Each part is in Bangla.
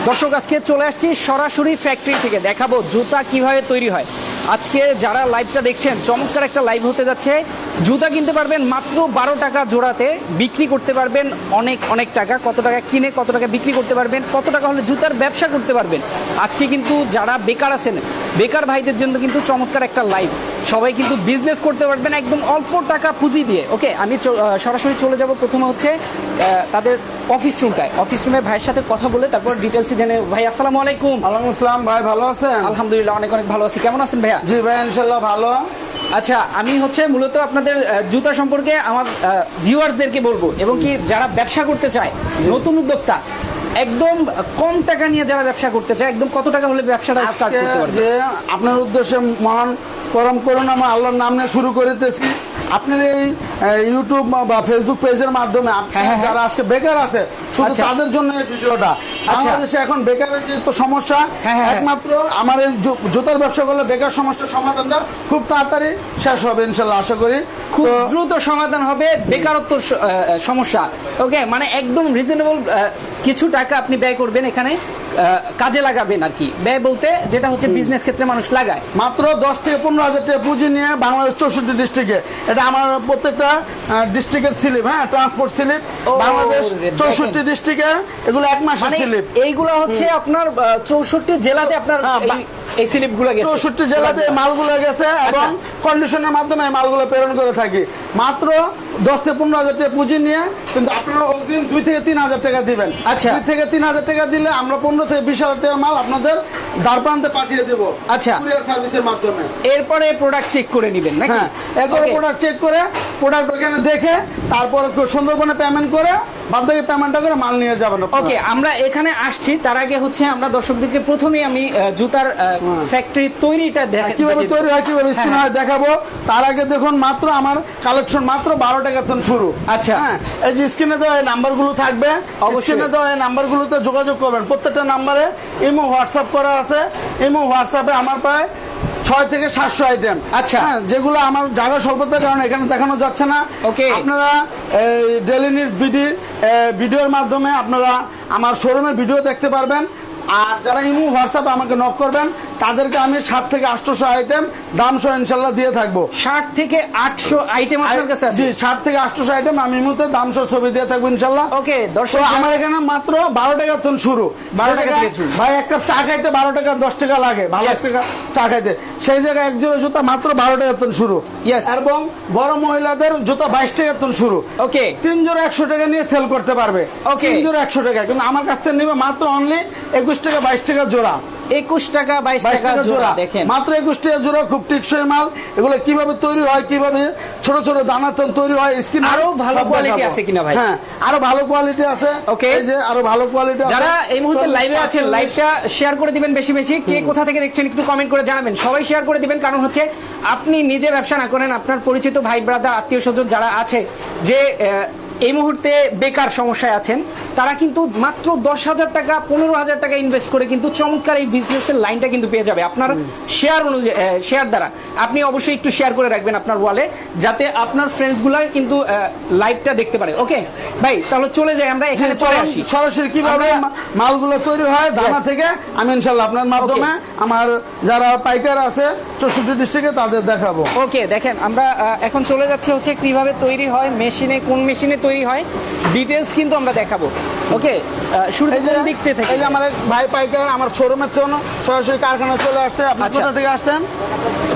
দর্শক আজকে চলে আসছি সরাসরি ফ্যাক্টরি থেকে, দেখাবো জুতা কিভাবে তৈরি হয়। আজকে যারা লাইভটা দেখছেন, চমৎকার একটা লাইভ হতে যাচ্ছে। জুতা কিনতে পারবেন মাত্র 12 টাকা জোড়াতে, বিক্রি করতে পারবেন অনেক অনেক টাকা। কত টাকা কিনে কত টাকা বিক্রি করতে পারবেন, কত টাকা হলে জুতার ব্যবসা করতে পারবেন। আজকে কিন্তু যারা বেকার আছেন, বেকার ভাইদের জন্য কিন্তু চমৎকার একটা লাইভ। সবাই কিন্তু বিজনেস করতে পারবেন একদম অল্প টাকা পুঁজি দিয়ে। ওকে, আমি সরাসরি চলে যাব। প্রথমে হচ্ছে তাদের অফিস রুমটায়, অফিস রুমে ভাইয়ের সাথে কথা বলে তারপর ডিটেলস জেনে। ভাই আসসালামু আলাইকুম। ওয়ালাইকুম আসসালাম। ভাই ভালো আছেন? আলহামদুলিল্লাহ অনেক অনেক ভালো আছি। কেমন আছেন ভাইয়া? জি ভাই ইনশাআল্লাহ ভালো। আচ্ছা, আমি হচ্ছে মূলত আপনাদের জুতা সম্পর্কে আমার ভিউয়ারদেরকে বলবো, এবং কি যারা ব্যবসা করতে চায়, নতুন উদ্যোক্তা, একদম কম টাকা নিয়ে যারা ব্যবসা করতে চায়, একদম কত টাকা হলে ব্যবসাটা স্টার্ট করতে পারবে? যে আপনার উদ্দেশ্যে মহান পরম করুণা আমি আল্লাহর নাম নিয়ে শুরু করিতেছি। আপনার এই ইউটিউব বা ফেসবুক পেজের মাধ্যমে যারা আজকে বেকার আছে, শুধু তাদের জন্য এই ভিডিওটা। বাংলাদেশে এখন বেকারের যে তো সমস্যা, একমাত্র আমার এই জুতার ব্যবসা করলে বেকার সমস্যার সমাধানটা খুব তাড়াতাড়ি শেষ হবে ইনশাল্লাহ, আশা করি খুব দ্রুত সমাধান হবে বেকারত্ব সমস্যা। ওকে, মানে একদম রিজনেবল কিছু টাকা আপনি ব্যয় করবেন, এখানে কাজে লাগাবেন আর কি। ব্যয় বলতে যেটা হচ্ছে বিজনেস ক্ষেত্রে মানুষ লাগায়। মাত্র 10 থেকে 15 হাজার টাকা পুঁজি নিয়ে বাংলাদেশ 64 ডিস্ট্রিক্টে, এটা আমার প্রত্যেকটা ডিস্ট্রিক্টের স্লিপ, ট্রান্সপোর্ট স্লিপ, বাংলাদেশ 64 ডিস্ট্রিক্টে, এগুলো এক মাসের স্লিপ। এইগুলো হচ্ছে আপনার 64 জেলাতে আপনার এই স্লিপগুলো গেছে, 64 জেলাতে মালগুলো গেছে এবং কন্ডিশনের মাধ্যমে মালগুলো প্রেরণ করে থাকি। মাত্র 10 থেকে 15 হাজার টাকা পুঁজি নিয়ে, কিন্তু আপনারা অগ্রিম 2 থেকে 3 হাজার টাকা দিবেন। 2 থেকে 3 হাজার টাকা দিলে আমরা 15 থেকে 20 হাজার টাকার মাল আপনাদের দ্বারপ্রান্তে পাঠিয়ে দেবো। আচ্ছা, কুরিয়ার সার্ভিসের মাধ্যমে। এরপরে প্রোডাক্ট চেক করে নেবেন নাকি? এরপরে প্রোডাক্ট চেক করে, প্রোডাক্ট ওখানে দেখে, তারপর সুন্দরবনে পেমেন্ট করে, বাদ বাকি পেমেন্টটা করে মাল নিয়ে যাবেন। ওকে, আমরা এখানে আসছি, তার আগে হচ্ছে আমরা দর্শকদেরকে প্রথমেই আমি জুতার ফ্যাক্টরি তৈরিটা কিভাবে তৈরি হয়, কিভাবে স্কিন হয় দেখাবো। তার আগে দেখুন, মাত্র আমার কালেকশন মাত্র 12 টাকা থেকে শুরু। আচ্ছা, এই যে স্ক্রিনে দেওয়া এই নাম্বারগুলো থাকবে, স্ক্রিনে দেওয়া এই নাম্বারগুলোতে যোগাযোগ করবেন। প্রত্যেকটা নাম্বারে ইমো হোয়াটসঅ্যাপ করা আছে। ইমো হোয়াটসঅ্যাপে আমার প্রায় 6 থেকে 700 আইটেম। আচ্ছা, যেগুলো আমার জায়গা স্বল্পতার কারণে এখানে দেখানো যাচ্ছে না। ওকে, আপনারা ডেইলি নিউজ ভিডিওর মাধ্যমে আপনারা আমার শোরুমের ভিডিও দেখতে পারবেন। আর যারা ইমো হোয়াটসঅ্যাপে আমাকে নক করবেন, তাদেরকে আমি 7 থেকে 800 আইটেম দাম সহ ইনশাল্লাহ দিয়ে থাকবো। 60 থেকে 800 আইটেম আপনার কাছে আছে? জি, 60 থেকে 800 আইটেম আমি ইমোতে দাম সহ ছবি দিয়ে থাকবো ইনশাল্লাহ। ওকে দর্শক, আমার এখানে মাত্র 12 টাকা থেকে শুরু। 12 টাকা ভাই, এক কাপ চা খাইতে 12 টাকা 10 টাকা লাগে, ভালো টাকা চা খাইতে। সেই জায়গায় এক জোড়া জুতা মাত্র 12 টাকা থেকে শুরু। এবং বড় মহিলাদের জুতা 22 টাকা থেকে শুরু। ওকে, 3 জোড়া 100 টাকা নিয়ে সেল করতে পারবে। ওকে, 3 জোড়া 100 টাকা, কিন্তু আমার কাছ থেকে নিবে মাত্র অনলি 21 টাকা 22 টাকা জোড়া। 21 টাকা 22 টাকা জোড়া, দেখেন মাত্র 21 টাকা জোড়া। খুব টেকসই মাল। এগুলো কিভাবে তৈরি হয়, কিভাবে ছোট ছোট দানা তৈরি হয়, স্কিন আরো ভালো কোয়ালিটি আছে কিনা ভাই? হ্যাঁ, আরো ভালো কোয়ালিটি আছে। ওকে, এই যে আরো ভালো কোয়ালিটি আছে। যারা এই মুহূর্তে লাইভে আছেন, লাইভটা শেয়ার করে দিবেন বেশি বেশি। কে কোথা থেকে দেখছেন একটু কমেন্ট করে জানাবেন। সবাই শেয়ার করে দিবেন, কারণ হচ্ছে আপনি নিজে ব্যবসা না করেন, আপনার পরিচিত ভাই ব্রাদার আত্মীয় স্বজন যারা আছে, যে এই মুহূর্তে বেকার সমস্যায় আছেন, তারা কিন্তু মাত্র 10,000 টাকা 15,000 টাকা ইনভেস্ট করে কিন্তু চমৎকার এই বিজনেসের লাইনটা কিন্তু পেয়ে যাবে আপনার শেয়ার অনুযায়ী। শেয়ার দ্বারা আপনি অবশ্যই একটু শেয়ার করে রাখবেন আপনার ওয়ালে, যাতে আপনার ফ্রেন্ডস গুলা কিন্তু লাইভটা দেখতে পারে। ওকে ভাই, তাহলে চলে যাই আমরা, এখানে চলে আসি সরাসরি কিভাবে মালগুলো তৈরি হয় দানা থেকে। আমি ইনশাআল্লাহ আপনার মাধ্যমে আমার যারা পাইকার আছে 64 ডিস্ট্রিক্টে তাদের দেখাবো। ওকে, দেখেন আমরা এখন চলে যাচ্ছি হচ্ছে কিভাবে তৈরি হয়, মেশিনে, কোন মেশিনে তৈরি হয়, ডিটেলস কিন্তু আমরা দেখাবো। ওকে, শুরু দিক থেকে। এই যে আমার ভাই পাইকার আমার শোরুমের জন্য সরাসরি কারখানা চলে আসছে। আপনি কোথা থেকে আসছেন?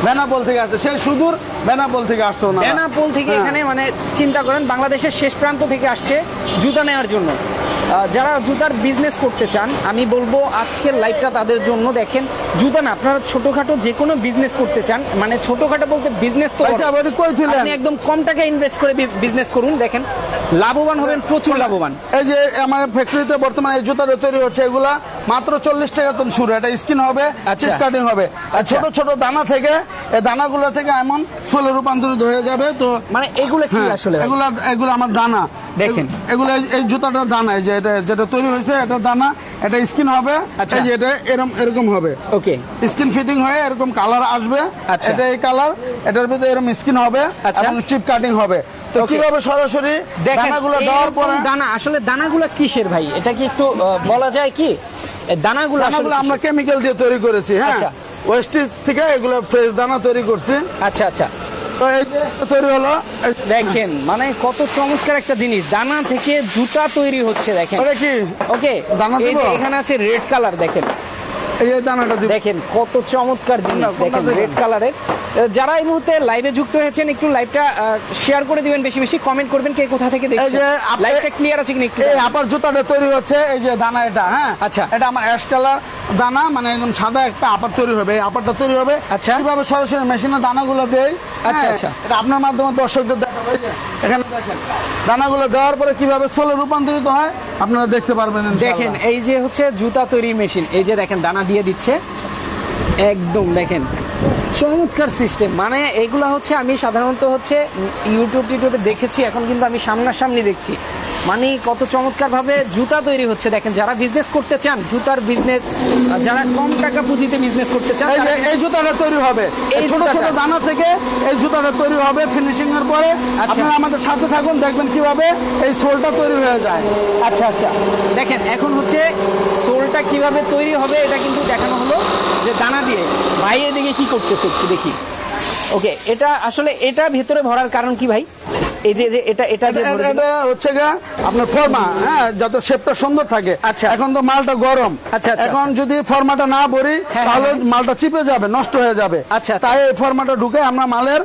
বেনাপোল থেকে আসছে, সেই সুদূর বেনাপোল থেকে আসছে। বেনাপোল থেকে এখানে, মানে চিন্তা করেন বাংলাদেশের শেষ প্রান্ত থেকে আসছে জুতা নেওয়ার জন্য। যারা জুতার বিজনেস করতে চান, আমি বলবো আজকের লাইভটা তাদের জন্য। দেখেন, জুতা না, আপনারা ছোটখাটো যে কোনো বিজনেস করতে চান, মানে ছোটখাটো বলতে বিজনেস তো আপনি একদম কম টাকা ইনভেস্ট করে বিজনেস করুন, দেখেন লাভবান হবেন, প্রচুর লাভবান। এই যে আমার ফ্যাক্টরিতে বর্তমানে এই জুতাটা তৈরি হচ্ছে, এগুলা মাত্র 40 টাকা থেকে শুরু। এটা স্কিন হবে, চিপ কাটিং হবে। ছোট ছোট দানা থেকে, এই দানাগুলো থেকে এমন সোলে রূপান্তরিত হয়ে যাবে। তো মানে এগুলো কি আসলে? এগুলো আমার দানা, দেখেন। এগুলো এই জুতাটার দানা, এই যে এটা যেটা তৈরি হয়েছে, এটা দানা, এটা স্কিন হবে। এই যে এটা এরকম হবে। ওকে, স্কিন ফিটিং হয়ে এরকম কালার আসবে। এটা এই কালার, এটার ভিতরে এরকম স্কিন হবে এবং চিপ কাটিং হবে। তো কিভাবে সরাসরি দানাগুলো দেওয়ার পরে, দানা আসলে দানাগুলো কিসের ভাই, এটা কি একটু বলা যায় কি? দানাগুলো দানাগুলো আমরা কেমিক্যাল দিয়ে তৈরি করেছি, হ্যাঁ, আচ্ছা। ওয়েস্টেজ থেকে এগুলো ফ্রেশ দানা তৈরি করছি। আচ্ছা আচ্ছা, তো এই যে তৈরি হলো, দেখেন মানে কত চমৎকার একটা জিনিস, দানা থেকে জুতা তৈরি হচ্ছে দেখেন। ওটা কি ওকে, দানা এই দিব? যে এখানে আছে রেড কালার, দেখেন এই যে দানাটা দিব। দেখেন কত চমৎকার জিনিস, কোনটা দেখেন দেখেন? রেড কালারের। যারা এই মুহূর্তে লাইভে যুক্ত হয়েছেন একটু লাইভটা শেয়ার করে দিবেন, বেশি বেশি কমেন্ট করবেন কে কোথা থেকে এই দেখছেন, যে লাইভটা ক্লিয়ার আছে কিনা একটু এই আপার জুতাটা তৈরি হচ্ছে, এই যে দানা এটা, হ্যাঁ, আচ্ছা। এটা আমার অ্যাশ কালার দানা, মানে একদম সাদা একটা আপার তৈরি হবে। এই আপারটা তৈরি হবে, আচ্ছা। কিভাবে সরাসরি মেশিনে দানাগুলো দেই, আচ্ছা, হ্যাঁ, আচ্ছা। এটা আপনার মাধ্যমে দর্শকদের দেখাবো। এই যে এখানে দেখেন দানাগুলো দেওয়ার পরে কিভাবে সোলে রূপান্তরিত হয় আপনারা দেখতে পারবেন ইনশাআল্লাহ। দেখেন এই যে হচ্ছে জুতা তৈরি মেশিন, এই যে দেখেন দানা দিয়ে দিচ্ছে একদম, দেখেন চমৎকার সিস্টেম। মানে এগুলা হচ্ছে আমি সাধারণত হচ্ছে ইউটিউবে দেখেছি, এখন কিন্তু আমি সামনাসামনি দেখছি, মানে কত চমৎকার ভাবে জুতা তৈরি হচ্ছে। দেখেন যারা বিজনেস করতে চান, জুতার বিজনেস, যারা কম টাকা পুঁজিতে বিজনেস করতে চান, এই যে তারা- এই জুতাটা তৈরি হবে, এই এই ছোট ছোট জুতাটা। দানা থেকে এই জুতাটা তৈরি হবে ফিনিশিং এর পরে। আচ্ছা। আপনারা আমাদের সাথে থাকুন, দেখবেন কিভাবে এই সোলটা তৈরি হয়ে যায়। আচ্ছা আচ্ছা, দেখেন এখন হচ্ছে সোলটা কিভাবে তৈরি হবে এটা কিন্তু দেখানো হলো, যে দানা দিয়ে। ভাই এদিকে কি করতেছে একটু দেখি। ওকে, এটা আসলে এটা ভেতরে ভরার কারণ কি ভাই? এই যে এটা এটা যে ভরে দিল। এটা হচ্ছে গা আপনার ফর্মা, হ্যাঁ, যাতে শেপটা সুন্দর থাকে। আচ্ছা। এখন তো মালটা গরম, আচ্ছা, আচ্ছা। এখন যদি ফর্মাটা না ভরি হ্যাঁ, তাহলে হ্যাঁ। মালটা চিপে যাবে, নষ্ট হয়ে যাবে। আচ্ছা, আচ্ছা। তাই এই ফর্মাটা ঢুকে আমরা মালের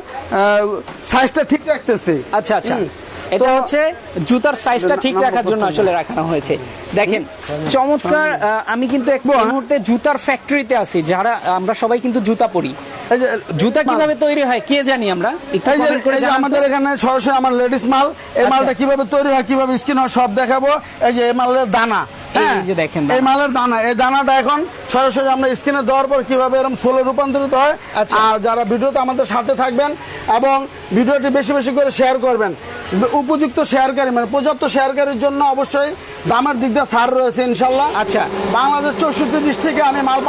সাইজটা ঠিক রাখতেছি। আচ্ছা আচ্ছা, হুম। এটা তো- হচ্ছে জুতার সাইজটা ঠিক নাম রাখার জন্য করতে আসলে রাখানো হয়েছে। দেখেন চমৎকার। আমি কিন্তু এক মুহূর্তে জুতার ফ্যাক্টরিতে আছি, যারা আমরা সবাই কিন্তু জুতা পরি। এই যে জুতা কিভাবে তৈরি হয় কে জানি আমরা, একটু এই যে comment করে এই যে জানান তো। আমাদের এখানে সরাসরি আমার লেডিস মাল, এই আচ্ছা। মালটা কিভাবে তৈরি হয়, কিভাবে স্কিন হয় সব দেখাবো। এই যে এই মালের দানা, এই হ্যাঁ, যে দেখেন দানা। এই মালের দানা, এই দানাটা এখন সরাসরি আমরা স্কিনে দেওয়ার পর কিভাবে এরকম সোলে রূপান্তরিত হয়। আচ্ছা। আর যারা ভিডিওতে আমাদের সাথে থাকবেন এবং ভিডিওটি বেশি বেশি করে শেয়ার করবেন, উপযুক্ত শেয়ারকারী মানে পর্যাপ্ত শেয়ারকারীর জন্য অবশ্যই দামের দিক দিয়ে ছাড় রয়েছে ইনশাল্লাহ। আচ্ছা। বাংলাদেশ 64 ডিস্ট্রিক্টে আমি মাল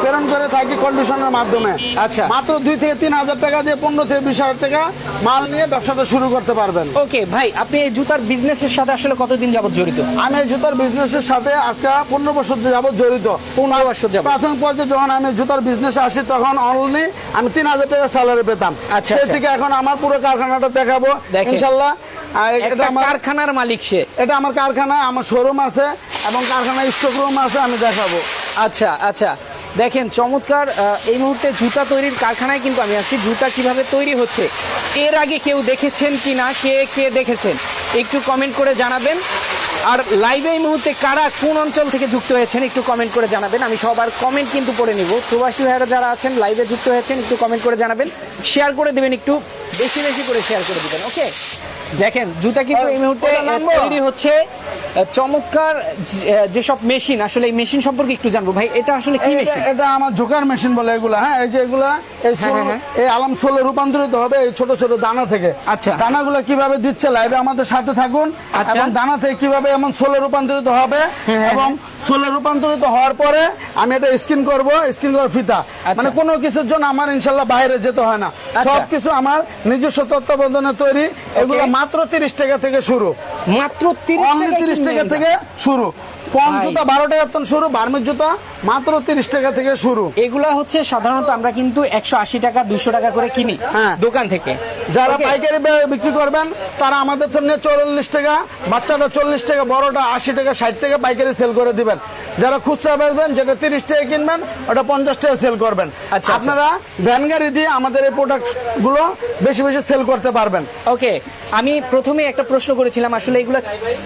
প্রেরণ করে থাকি কন্ডিশনের মাধ্যমে। আচ্ছা। মাত্র 2 থেকে 3 হাজার টাকা দিয়ে 15 থেকে 20 হাজার টাকা মাল নিয়ে ব্যবসাটা শুরু করতে পারবেন। ওকে ভাই, আপনি এই জুতার বিজনেসের সাথে আসলে কতদিন যাবত জড়িত? আমি এই জুতার বিজনেসের সাথে আজকে 15 বছর যাবত জড়িত। 15 বছর যাবত। প্রাথমিক পর্যায়ে যখন আমি জুতার বিজনেসে আসি তখন অনলি আমি 3,000 টাকা স্যালারি পেতাম। আচ্ছা, সেই আচ্ছা। থেকে এখন আমার পুরো কারখানাটা দেখাবো দেখেন। ইনশাল্লাহ। আর একটা এটা আমার কারখানার মালিক সে। এটা আমার কারখানা, আমার শোরুম আছে এবং কারখানায় স্টক রুম আছে, আমি দেখাবো। আচ্ছা আচ্ছা, দেখেন চমৎকার। এই মুহূর্তে জুতা তৈরির কারখানায় কিন্তু আমি আছি। জুতা কিভাবে তৈরি হচ্ছে এর আগে কেউ দেখেছেন কিনা, কে কে দেখেছেন একটু কমেন্ট করে জানাবেন। আর লাইভে এই মুহূর্তে কারা কোন অঞ্চল থেকে যুক্ত হয়েছেন একটু কমেন্ট করে জানাবেন। আমি সবার কমেন্ট কিন্তু পড়ে নিব। প্রবাসী ভাইয়েরা যারা আছেন লাইভে যুক্ত হয়েছেন একটু কমেন্ট করে জানাবেন, শেয়ার করে দেবেন, একটু বেশি বেশি করে শেয়ার করে দিবেন। ওকে, দেখেন জুতা কিন্তু এই মুহূর্তে ওটা নামবো? তৈরি হচ্ছে। চমৎকার যেসব মেশিন, আসলে এই মেশিন সম্পর্কে একটু জানবো ভাই, এটা আসলে কি মেশিন? এটা আমার জোকার মেশিন বলে এগুলা, হ্যাঁ, এই যে এগুলা এই হ্যাঁ, হ্যাঁ, হ্যাঁ। এই আলাম সোলে রূপান্তরিত হবে এই ছোট ছোট দানা থেকে। আচ্ছা। দানাগুলো কিভাবে দিচ্ছে লাইভে আমাদের সাথে থাকুন। আচ্ছা। এবং দানা থেকে কিভাবে এমন সোলে রূপান্তরিত হবে হ্যাঁ, এবং সোলে রূপান্তরিত হওয়ার পরে আমি এটা স্কিন করব, স্কিন করার ফিতা। আচ্ছা। মানে কোনো কিছুর জন্য আমার ইনশাল্লাহ বাইরে যেতে হয় না, আচ্ছা। সবকিছু আমার নিজস্ব তত্ত্বাবধানে তৈরি। এগুলো মাত্র 30 টাকা থেকে শুরু, মাত্র অনলি 30 টাকা থেকে শুরু। কম ভাই। জুতা 12 টাকা থেকে শুরু, বার্মির জুতা মাত্র 30 টাকা থেকে শুরু। এগুলা হচ্ছে সাধারণত আমরা কিন্তু 180 টাকা 200 টাকা করে কিনি হ্যাঁ। দোকান থেকে। যারা Okay? পাইকারি বিক্রি করবেন তারা আমাদের তো নিয়ে 44 টাকা, বাচ্চাটা 40 টাকা, বড়টা 80 টাকা 60 টাকা পাইকারি সেল করে দিবেন। যারা খুচরা বেচবেন যেটা 30 টাকা কিনবেন ওটা 50 টাকা সেল করবেন। আচ্ছা। আপনারা ভ্যান গাড়ি দিয়ে আমাদের এই প্রোডাক্ট গুলো বেশি বেশি সেল করতে পারবেন। ওকে, আমি প্রথমে একটা প্রশ্ন করেছিলাম, আসলে এগুলা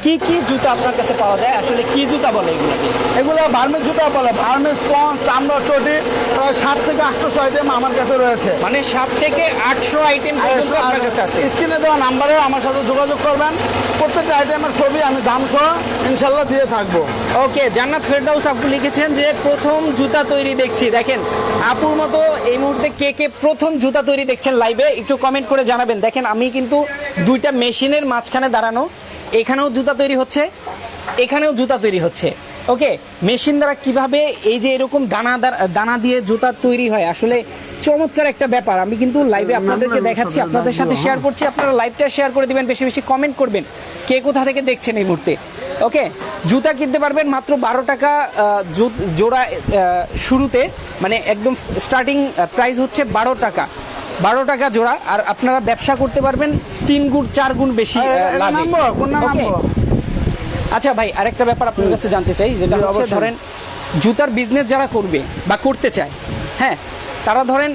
কি কি জুতা আপনার কাছে পাওয়া যায়, আসলে কি জুতা বলে এগুলাকে? এগুলো ভার্মিস জুতা বলে, ভার্মিস, স্পঞ্জ, চামড়া, চটি, প্রায় 7 থেকে 800 আইটেম আমার কাছে রয়েছে। মানে 7 থেকে 800 আইটেম পর্যন্ত আপনার কাছে আছে। স্ক্রিনে দেওয়া নাম্বারে আমার সাথে যোগাযোগ করবেন, প্রত্যেকটা আইটেমের ছবি আমি দাম সহ ইনশাল্লাহ দিয়ে থাকবো। ওকে, জান্নাত ফেরদাউস আপু লিখেছেন যে প্রথম জুতা তৈরি দেখছি। দেখেন আপুর মতো এই মুহূর্তে কে কে প্রথম জুতা তৈরি দেখছেন লাইভে একটু কমেন্ট করে জানাবেন। দেখেন আমি কিন্তু দুইটা মেশিনের মাঝখানে দাঁড়ানো, এখানেও জুতা তৈরি হচ্ছে, এখানেও জুতা তৈরি হচ্ছে। ওকে, মেশিন দ্বারা কিভাবে এই যে এরকম দানা দিয়ে জুতা তৈরি হয়, আসলে চমৎকার একটা ব্যাপার। আমি কিন্তু লাইভে আপনাদেরকে দেখাচ্ছি, আপনাদের সাথে শেয়ার করছি। আপনারা লাইভটা শেয়ার করে দিবেন, বেশি বেশি কমেন্ট করবেন, কে কোথা থেকে দেখছেন এই মুহূর্তে। ওকে, জুতা কিনতে পারবেন মাত্র 12 টাকা জোড়া শুরুতে, মানে একদম স্টার্টিং প্রাইস হচ্ছে 12 টাকা জোড়া। আর আপনারা ব্যবসা করতে পারবেন 3 গুণ 4 গুণ বেশি লাভে। Okay? আচ্ছা ভাই, আরেকটা ব্যাপার আপনার কাছে জানতে চাই, যেটা হচ্ছে অবশ্যই। ধরেন জুতার বিজনেস যারা করবে বা করতে চায়, হ্যাঁ, তারা ধরেন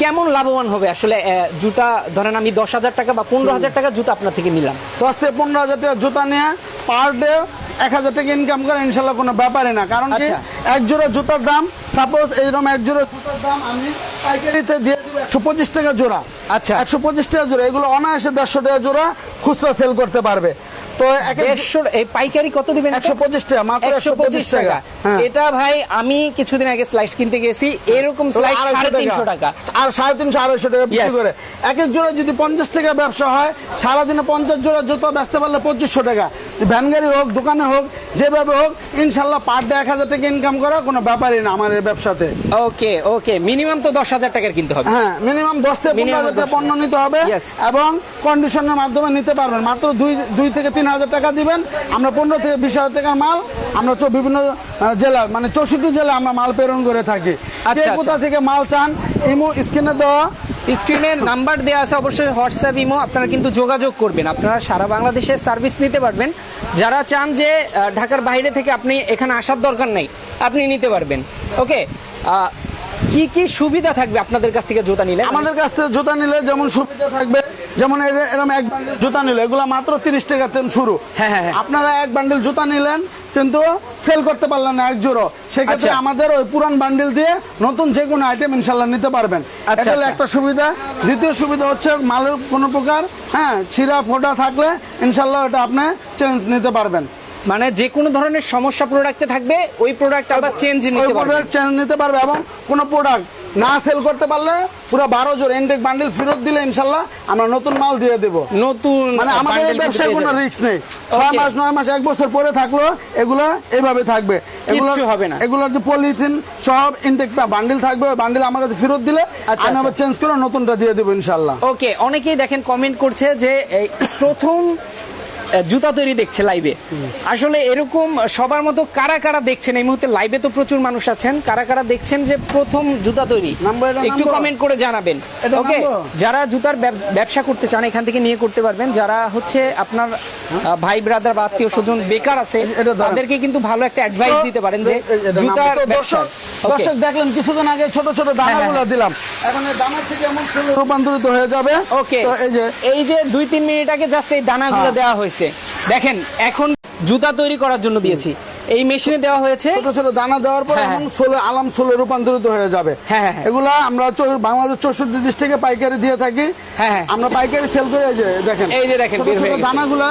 কেমন লাভবান হবে আসলে? জুতা ধরেন আমি 10,000 টাকা বা 15,000 টাকা জুতা আপনার থেকে নিলাম, 10 থেকে 15,000 টাকা জুতা নিয়ে পার ডে 1,000 টাকা ইনকাম করে ইনশাল্লাহ কোনো ব্যাপারই না। কারণ কি, আচ্ছা। এক জোড়া জুতার দাম, সাপোজ এইরকম এক জোড়া জুতার দাম আমি পাইকারিতে দিয়ে দেবো 125 টাকা জোড়া। আচ্ছা। 125 টাকা জোড়া, এগুলো অনায়াসে 150 টাকা জোড়া খুচরা সেল করতে পারবে। তো 150 এই পাইকারি কত দিবেন? 125 টাকা, মাত্র 125 টাকা। হ্যাঁ। এটা ভাই আমি কিছুদিন আগে স্লাইস কিনতে গেছি, এরকম স্লাইস 350 টাকা, আর 350 250 টাকা বিক্রি Yes. করে। এক এক জোড়া যদি 50 টাকা ব্যবসা হয়, সারাদিনে 50 জোড়া জুতো বেচতে পারলে 2500 টাকা। ভ্যান গাড়ি হোক, দোকানে হোক, যেভাবে হোক, ইনশাল্লাহ পার ডে 1,000 টাকা ইনকাম করা কোনো ব্যাপারই না আমার এই ব্যবসাতে। ওকে ওকে, মিনিমাম তো 10,000 টাকার কিনতে হবে। হ্যাঁ, মিনিমাম 10 থেকে 15,000 টাকা পণ্য নিতে হবে। Yes. এবং কন্ডিশনের মাধ্যমে নিতে পারবেন। মাত্র 2 থেকে 3,000 টাকা দিবেন, আমরা 15 থেকে 20,000 টাকার মাল আমরা তো বিভিন্ন জেলা, মানে 64 জেলা আমরা মাল প্রেরণ করে থাকি। আচ্ছা, কে কোথা আচ্ছা। থেকে মাল চান, ইমো স্ক্রিনে দেওয়া স্ক্রিনে নাম্বার দেওয়া আছে, অবশ্যই হোয়াটসঅ্যাপ ইমো, আপনারা কিন্তু যোগাযোগ করবেন। আপনারা সারা বাংলাদেশে সার্ভিস নিতে পারবেন। যারা চান যে ঢাকার বাইরে থেকে আপনি এখানে আসার দরকার নেই, আপনি নিতে পারবেন। ওকে, কি কি সুবিধা থাকবে আপনাদের কাছ থেকে জুতা নিলে? আমাদের কাছ থেকে জুতা নিলে যেমন সুবিধা থাকবে, যেমন এরকম এক বান্ডিল জুতা নিলে এগুলো মাত্র 30 টাকা থেকে শুরু। হ্যাঁ, হ্যাঁ, হ্যাঁ। আপনারা এক বান্ডিল জুতা নিলেন কিন্তু সেল করতে পারলেন না এক জোড়ো, সেক্ষেত্রে আচ্ছা। আমাদের ওই পুরান বান্ডিল দিয়ে নতুন যে কোনো আইটেম ইনশাল্লাহ নিতে পারবেন। আচ্ছা, এটা হলো আচ্ছা। একটা সুবিধা। দ্বিতীয় সুবিধা হচ্ছে মালের কোনো প্রকার ছিঁড়া ফোটা থাকলে ইনশাল্লাহ এটা আপনি চেঞ্জ নিতে পারবেন। মানে যে কোনো ধরনের সমস্যা প্রোডাক্টে থাকবে, ওই প্রোডাক্ট আবার চেঞ্জ নিতে পারবেন। প্রোডাক্ট চেঞ্জ নিতে পারবে। এবং কোনো প্রোডাক্ট না সেল করতে পারলে পুরো 12 জোড় এনটেক বান্ডিল ফেরত দিলে ইনশাল্লাহ আমরা নতুন মাল দিয়ে দেব। নতুন মানে আমাদের এই bundle ব্যবসায় কিন্তু কোনো পেয়ে রিস্ক নেই। Okay. 6 মাস 9 মাস 1 বছর পরে থাকলো এগুলো এইভাবে থাকবে। কিচ্ছু হবে না। এগুলোর যে পলিথিন সব ইনটেক বান্ডিল থাকবে, ওই বান্ডিল আমার কাছে ফেরত দিলে আচ্ছা, আমি আবার আচ্ছা। চেঞ্জ করে নতুনটা দিয়ে দেবো ইনশাল্লাহ। ওকে, অনেকেই দেখেন কমেন্ট করছে যে এই প্রথম জুতা তৈরি দেখছে লাইভে। আসলে এরকম সবার মতো কারা কারা দেখছেন এই মুহূর্তে লাইভে? তো প্রচুর মানুষ আছেন, কারা কারা দেখছেন যে প্রথম জুতা তৈরি এটা একটু নামবো? কমেন্ট করে জানাবেন। এটা ওকে, নামবো? যারা জুতার ব্যবসা করতে চান এখান থেকে নিয়ে করতে পারবেন। যারা হচ্ছে আপনার ভাই ব্রাদার বা আত্মীয় স্বজন বেকার আছে, এটা ধরেন। তাদেরকে কিন্তু ভালো একটা অ্যাডভাইস দিতে পারেন যে এটা জুতার নামবো? তো ব্যবসা। দর্শক দেখলেন কিছুদিন আগে ছোট ছোট দানাগুলো হ্যাঁ। দিলাম, এখন এই দানা থেকে এমন ফুলে রূপান্তরিত হয়ে যাবে। ওকে, তো এই যে 2-3 মিনিট আগে জাস্ট এই দানাগুলো হ্যাঁ। দেওয়া হয়েছে, দেখেন এখন জুতা তৈরি করার জন্য দিয়েছি, এই মেশিনে দেওয়া হয়েছে। ছোট ছোট দানা দেওয়ার পর হ্যাঁ, এমন সোলে আলাম সোলে রূপান্তরিত হয়ে যাবে। হ্যাঁ, হ্যাঁ, হ্যাঁ। এগুলা আমরা বাংলাদেশ 64 ডিস্ট্রিক্টে পাইকারি দিয়ে থাকি। হ্যাঁ, হ্যাঁ। আমরা পাইকারি সেল করে এই যে দেখেন, এই যে দেখেন, ছোট বের হয়ে ছোট গেছে। দানাগুলা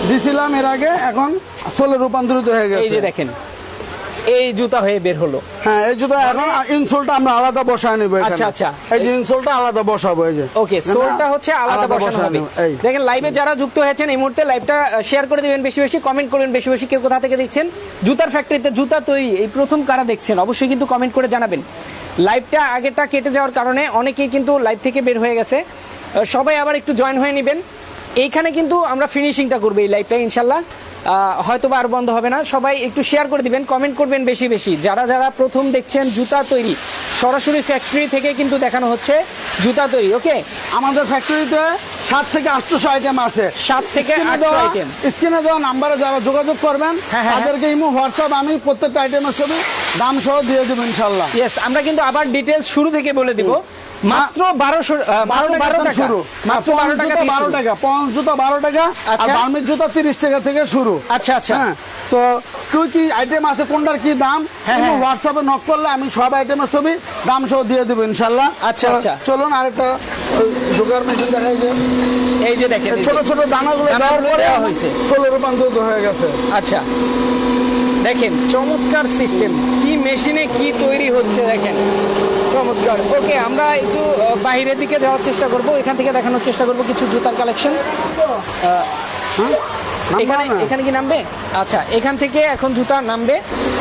দিছিলাম এর আগে, এখন সোলে রূপান্তরিত হয়ে গেছে। এই যে দেখেন, এই জুতা হয়ে বের হলো। হ্যাঁ, এই জুতা এখন ইনসোলটা আমরা আলাদা বসায় নিব এখানে। আচ্ছা, আচ্ছা। এই যে ইনসোলটা আলাদা বসাবো এই যে। ওকে, সোলটা হচ্ছে আলাদা বসানো হবে। এই দেখেন লাইভে যারা যুক্ত হয়েছেন এই মুহূর্তে লাইভটা শেয়ার করে দিবেন বেশি বেশি, কমেন্ট করবেন বেশি বেশি। কেউ কোথা থেকে দেখছেন, জুতার ফ্যাক্টরিতে জুতা তৈরি এই প্রথম কারা দেখছেন অবশ্যই কিন্তু কমেন্ট করে জানাবেন। লাইভটা আগেটা কেটে যাওয়ার কারণে অনেকেই কিন্তু লাইভ থেকে বের হয়ে গেছে, সবাই আবার একটু জয়েন হয়ে নেবেন। এইখানে কিন্তু আমরা ফিনিশিংটা করবো এই লাইভটা ইনশাল্লাহ, হয়তো বা আর বন্ধ হবে না। সবাই একটু শেয়ার করে দিবেন, কমেন্ট করবেন বেশি বেশি। যারা যারা প্রথম দেখছেন জুতা তৈরি, সরাসরি ফ্যাক্টরি থেকে কিন্তু দেখানো হচ্ছে জুতা তৈরি। ওকে, আমাদের ফ্যাক্টরিতে 7 থেকে 800 আইটেম আছে। 7 থেকে 800 আইটেম। স্ক্রিনে দেওয়া নাম্বারে যারা যোগাযোগ করবেন হ্যাঁ, হ্যাঁ, তাদেরকে ইমো হোয়াটসঅ্যাপ আমি প্রত্যেকটা আইটেমের ছবি দাম সহ দিয়ে দেবো ইনশাল্লাহ। ইয়েস, আমরা কিন্তু আবার ডিটেলস শুরু থেকে বলে দিব। মাত্র 12 টাকা শুরু, মাত্র 12 টাকা থেকে 12 শুরু। টাকা, পঞ্চ জুতা 12 টাকা, আর আচ্ছা। বার্মিজ জুতা 30 টাকা থেকে শুরু। আচ্ছা, আচ্ছা। হ্যাঁ, তো কি আইটেম আছে, কোনটার কি দাম, হ্যাঁ, হ্যাঁ। হোয়াটসঅ্যাপে নক করলে আমি সব আইটেমের ছবি দাম সহ দিয়ে দেবো ইনশাল্লাহ। আচ্ছা, তো আচ্ছা। চলুন আরেকটা জোগাড় মেশিন দেখাই যে এই যে দেখেন, এই যে ছোট ছোট দানাগুলো দেওয়ার দানাগুলো পরে দেওয়া হয়েছে। ষোলো রূপান্তরিত হয়ে গেছে। আচ্ছা, দেখেন চমৎকার সিস্টেম, কি মেশিনে কি তৈরি হচ্ছে দেখেন, চমৎকার। ওকে, আমরা একটু বাইরের দিকে যাওয়ার চেষ্টা করব, এখান থেকে দেখানোর চেষ্টা করব কিছু জুতার কালেকশন। এখানে এখানে কি নামবে? আচ্ছা, এখান থেকে এখন জুতা নামবে।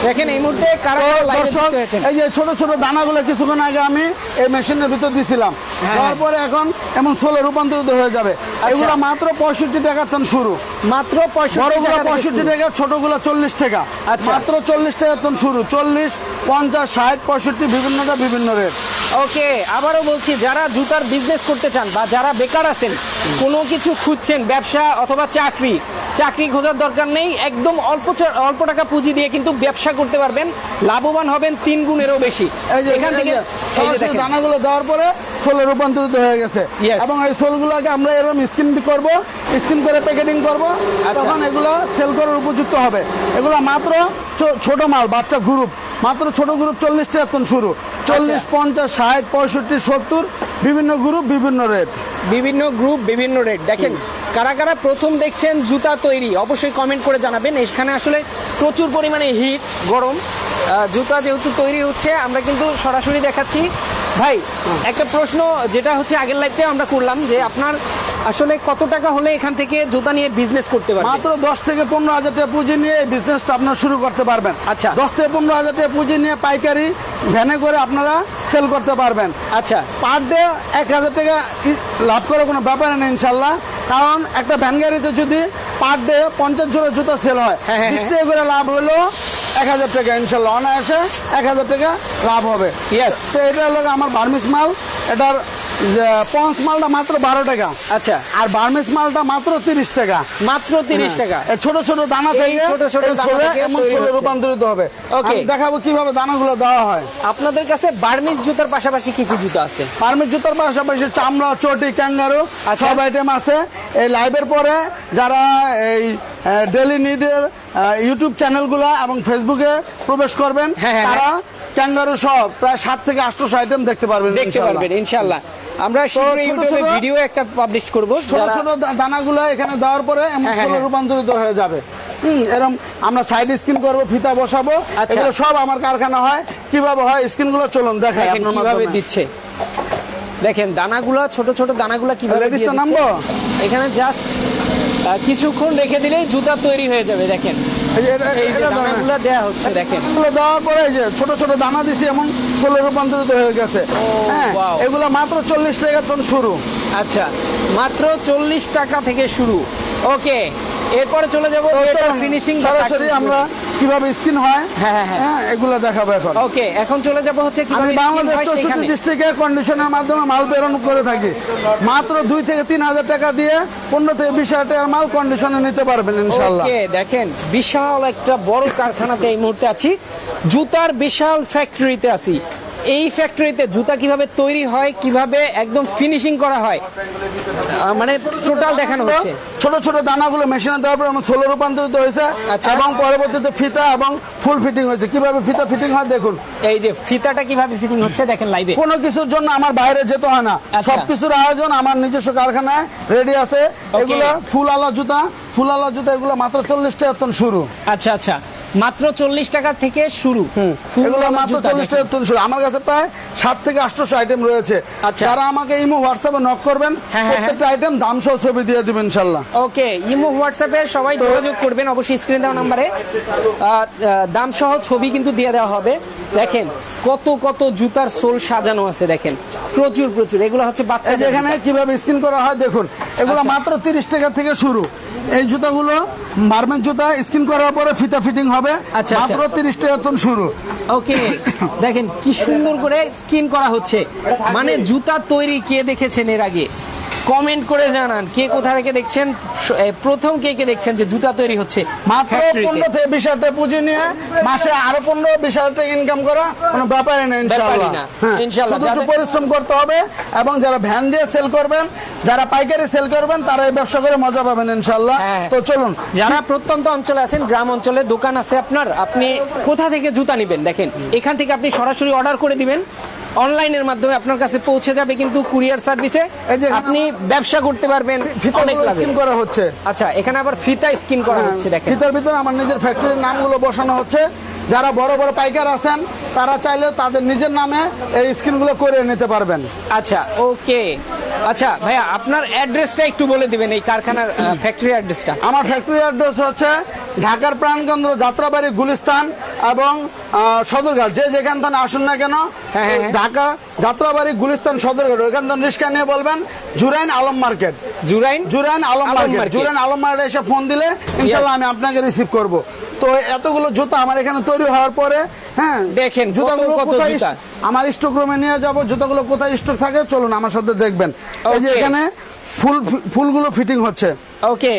দেখেন এই মুহূর্তে কারা তো লাইভে দর্শক, যুক্ত হয়েছেন। এই যে ছোট ছোট দানাগুলো কিছুক্ষণ আগে আমি এই মেশিনের ভিতর দিছিলাম, হ্যাঁ, দেওয়ার পরে এখন এমন সোলে রূপান্তরিত হয়ে যাবে। এগুলো মাত্র 65 টাকা থেকে শুরু, মাত্র 65 বড়গুলো টাকা থেকে 65 শুরু। টাকা, ছোটগুলো 40 টাকা। আচ্ছা। মাত্র 40 টাকা থেকে শুরু, 40, 50, 60, 65 বিভিন্নটা বিভিন্ন রেট। ওকে, আবারও বলছি, যারা জুতার বিজনেস করতে চান বা যারা বেকার আছেন, কোনো কিছু খুঁজছেন, ব্যবসা অথবা চাকরি খোঁজার দরকার নেই, একদম অল্প টাকা পুঁজি দিয়ে কিন্তু ব্যবসা করতে পারবেন, লাভবান হবেন 3 গুণেরও বেশি। এই যে এখান থেকে এই যে সরাসরি দেখেন। দানাগুলো দেওয়ার পরে সোলে রূপান্তরিত হয়ে গেছে। Yes. এবং এই সোলগুলোকে আমরা এরকম স্কিন করব, স্কিন করে প্যাকেটিং করব, আচ্ছা। তখন এগুলো সেল করার উপযুক্ত হবে। এগুলো মাত্র ছোট মাল, বাচ্চা গ্রুপ, মাত্র ছোট গ্রুপ 40 টাকা থেকে শুরু, 40, 50, 60, 65, 70 বিভিন্ন গ্রুপ বিভিন্ন রেট। বিভিন্ন গ্রুপ বিভিন্ন রেট। দেখেন কারা কারা প্রথম দেখছেন জুতা তৈরি, অবশ্যই কমেন্ট করে জানাবেন। এখানে আসলে প্রচুর পরিমাণে হিট, গরম, জুতা যেহেতু তৈরি হচ্ছে আমরা কিন্তু সরাসরি দেখাচ্ছি। ভাই একটা প্রশ্ন, যেটা হচ্ছে আগের লাইভে আমরা করলাম, যে আপনার আসলে কত টাকা হলে এখান থেকে জুতা নিয়ে বিজনেস করতে পারবেন? মাত্র 10 থেকে 15 হাজার টাকা পুঁজি নিয়ে এই বিজনেসটা আপনারা শুরু করতে পারবেন। আচ্ছা। 10 থেকে 15 হাজার টাকা পুঁজি নিয়ে পাইকারি ভ্যানে করে আপনারা সেল করতে পারবেন। আচ্ছা, পার ডে 1000 টাকা লাভ করার কোনো ব্যাপার নেই ইনশাল্লাহ। কারণ একটা ভ্যান গাড়িতে যদি পার ডে 50 জোড়া জুতা সেল হয়, হ্যাঁ, হ্যাঁ, 20 টাকা করে লাভ হলো 1000 টাকা, ইনশাল্লাহ অনায়াসে 1000 টাকা লাভ হবে। ইয়েস। তো এটা হলো আমার বার্মিস মাল, এটার পঞ্চ মালটা মাত্র 12 টাকা, আচ্ছা, আর বার্মিস মালটা মাত্র 30 টাকা। মাত্র 30 টাকা। এই ছোট ছোট দানা এই থেকে ছোট ছোট এই দানা ছোলে থেকে এমন তৈরি ছোলে হচ্ছে। রূপান্তরিত হবে। Okay. আমি দেখাবো কিভাবে দানাগুলো দেওয়া হয়। আপনাদের কাছে বার্মিজ জুতার পাশাপাশি কি কি জুতা আছে? ফার্মের জুতার পাশাপাশি চামড়া, চটি, ক্যাঙ্গারু আচ্ছা। সব আইটেম আছে। এই লাইভের পরে যারা এই ডেলি নিডের ইউটিউব চ্যানেলগুলো এবং ফেসবুকে প্রবেশ করবেন, হ্যাঁ, হ্যাঁ, তারা ক্যাঙ্গারু সব প্রায় 7 থেকে 800 আইটেম দেখতে পারবেন দেখতে ইনশাআল্লাহ। পারবেন ইনশাআল্লাহ। আমরা শীঘ্রই ছোট ইউটিউবে ছোট- ভিডিও একটা পাবলিশ করব। ছোট ছোট দানাগুলো এখানে দেওয়ার পরে এমন হ্যাঁ, হ্যাঁ, ছোট রূপান্তরিত হয়ে যাবে। এরকম আমরা সাইড স্ক্রিন করব, ফিতা বসাবো, আচ্ছা। এগুলো সব আমার কারখানা হয়। কিভাবে হয় স্ক্রিন গুলো চলুন দেখাই দেখেন আপনার কিভাবে মাধ্যমে। দিচ্ছে। দেখেন দানাগুলা, ছোট ছোট দানাগুলা কিভাবে দিয়ে লেডিসটা দিচ্ছে। নামবো? এখানে জাস্ট কিছুক্ষণ রেখে দিলেই জুতা তৈরি হয়ে যাবে। দেখেন এই যে এটা- এই যে এটা দানা। দানাগুলা দেয়া হচ্ছে, দেখেন এগুলো দেওয়ার পরে এই যে ছোট ছোট দানা দিছি, এমন সোলে রূপান্তরিত হয়ে গেছে। হ্যাঁ, wow. এগুলো মাত্র 40 টাকা থেকে শুরু। আচ্ছা, মাত্র 40 টাকা থেকে শুরু। ওকে, এরপরে চলে যাবো ফিনিশিং। সরাসরি আমরা কিভাবে স্কিন হয়, হ্যাঁ, হ্যাঁ, হ্যাঁ। হ্যাঁ, এগুলো দেখাবো এখন। ওকে, এখন চলে যাব হচ্ছে আমি কিভাবে বাংলাদেশ skin হয় 64 সেখানে। ডিস্ট্রিক্টে কন্ডিশনের মাধ্যমে মাল প্রেরণ করে থাকি। মাত্র 2 থেকে 3 হাজার টাকা দিয়ে 15 থেকে 20 হাজার টাকার মাল কন্ডিশনে নিতে পারবেন ইনশাল্লাহ। ওকে, দেখেন বিশাল একটা বড় কারখানাতে এই মুহূর্তে আছি, জুতার বিশাল ফ্যাক্টরিতে আছি। এই ফ্যাক্টরিতে জুতা কিভাবে তৈরি হয়, কিভাবে একদম ফিনিশিং করা হয়, মানে টোটাল দেখানো হচ্ছে। ছোট ছোট দানাগুলো মেশিনে দেওয়ার পর আমার সোলো রূপান্তরিত হয়েছে, আচ্ছা। এবং পরবর্তীতে ফিতা এবং ফুল ফিটিং হয়েছে। কিভাবে ফিতা ফিটিং হয় দেখুন। এই যে ফিতাটা কিভাবে ফিটিং হচ্ছে দেখেন লাইভে। কোনো কিছুর জন্য আমার বাইরে যেতে হয় না, আচ্ছা। সবকিছুর আয়োজন আমার নিজস্ব কারখানায় রেডি আছে। এগুলো ফুল আলা জুতা, এগুলো মাত্র 40 টাকা থেকে শুরু। আচ্ছা আচ্ছা, মাত্র 40 টাকা থেকে শুরু। এগুলো মাত্র 40 টাকা থেকে শুরু। আমার কাছে প্রায় 7 থেকে 800 আইটেম রয়েছে। আচ্ছা। যারা আমাকে ইমো হোয়াটসঅ্যাপে নক করবেন, হ্যাঁ, হ্যাঁ, প্রত্যেকটা আইটেম দাম সহ ছবি দিয়ে দিবেন ইনশাল্লাহ। ওকে, ইমো হোয়াটসঅ্যাপে সবাই যোগাযোগ করবেন, অবশ্যই স্ক্রিন দেওয়া নাম্বারে দাম সহ ছবি কিন্তু দিয়ে দেওয়া হবে। দেখেন কত কত জুতার সোল সাজানো আছে, দেখেন প্রচুর প্রচুর। এগুলো হচ্ছে এই বাচ্চাদের যে এখানে কিভাবে স্কিন করা হয় দেখুন। এগুলো আচ্ছা। মাত্র 30 টাকা থেকে শুরু। এই জুতাগুলো বার্মের জুতা, স্কিন করার পরে ফিতা ফিটিং হবে, আচ্ছা, মাত্র 30 টাকা থেকে শুরু। ওকে, দেখেন কি সুন্দর করে স্কিন করা হচ্ছে। মানে জুতা তৈরি কে দেখেছেন এর আগে? কমেন্ট করে জানান কে কোথা থেকে দেখছেন, প্রথম কে কে দেখছেন যে জুতা তৈরি হচ্ছে মাত্র factory তে। 15 থেকে 20 হাজার টাকা পুঁজি নিয়ে মাসে আরো 15-20 হাজার টাকা ইনকাম করা কোনো ব্যাপারই না ইনশাআল্লাহ। ব্যাপারই না, হ্যাঁ, ইনশাআল্লাহ। শুধু একটু যাদের- পরিশ্রম করতে হবে, এবং যারা ভ্যান দিয়ে সেল করবেন, যারা পাইকারি সেল করবেন, তারা এই ব্যবসা করে মজা পাবেন ইনশাআল্লাহ। হ্যাঁ। তো চলুন, যারা প্রত্যন্ত অঞ্চলে আছেন, গ্রাম অঞ্চলে দোকান আছে আপনার, আপনি কোথা থেকে জুতা নেবেন দেখেন, এখান থেকে আপনি সরাসরি অর্ডার করে দিবেন, অনলাইনের মাধ্যমে আপনার কাছে পৌঁছে যাবে কিন্তু কুরিয়ার সার্ভিসে। এই যে এখানে আপনি ব্যবসা করতে পারবেন অনেক ফিতাগুলো লাভে। স্কিন করা হচ্ছে। আচ্ছা, এখানে আবার ফিতা স্কিন করা হচ্ছে, দেখেন ফিতার ভিতরে আমার নিজের ফ্যাক্টরির নামগুলো বসানো হচ্ছে। যারা বড় বড় পাইকার আছেন, তারা চাইলে তাদের নিজের নামে এই স্কিনগুলো করে নিতে পারবেন। আচ্ছা, ওকে। আচ্ছা ভাইয়া, আপনার অ্যাড্রেসটা একটু বলে দিবেন, এই কারখানার ফ্যাক্টরি অ্যাড্রেসটা। আমার ফ্যাক্টরি অ্যাড্রেস হচ্ছে ঢাকার প্রাণকেন্দ্র, যাত্রাবাড়ি, গুলিস্তান, এবং সদরঘাট যে যেখান থেকে আসুন না কেন, হ্যাঁ। ঢাকা যাত্রাবাড়ি গুলিস্তান সদরঘাট ওইখান থেকে রিক্সা নিয়ে বলবেন জুরাইন আলম মার্কেট, জুরাইন আলম মার্কেট, জুরাইন আলম মার্কেটে এসে ফোন দিলে ইনশাল্লাহ আমি আপনাকে রিসিভ করব। তো এতগুলো জুতা আমার এখানে তৈরি হওয়ার পরে, হ্যাঁ দেখেন জুতাগুলো কত কোথায় জুতা। আমার স্টক রুমে নিয়ে যাব, জুতাগুলো কোথায় স্টক থাকে চলুন আমার সাথে দেখবেন। এই যে Okay. এখানে ফুলগুলো ফিটিং হচ্ছে। ওকে,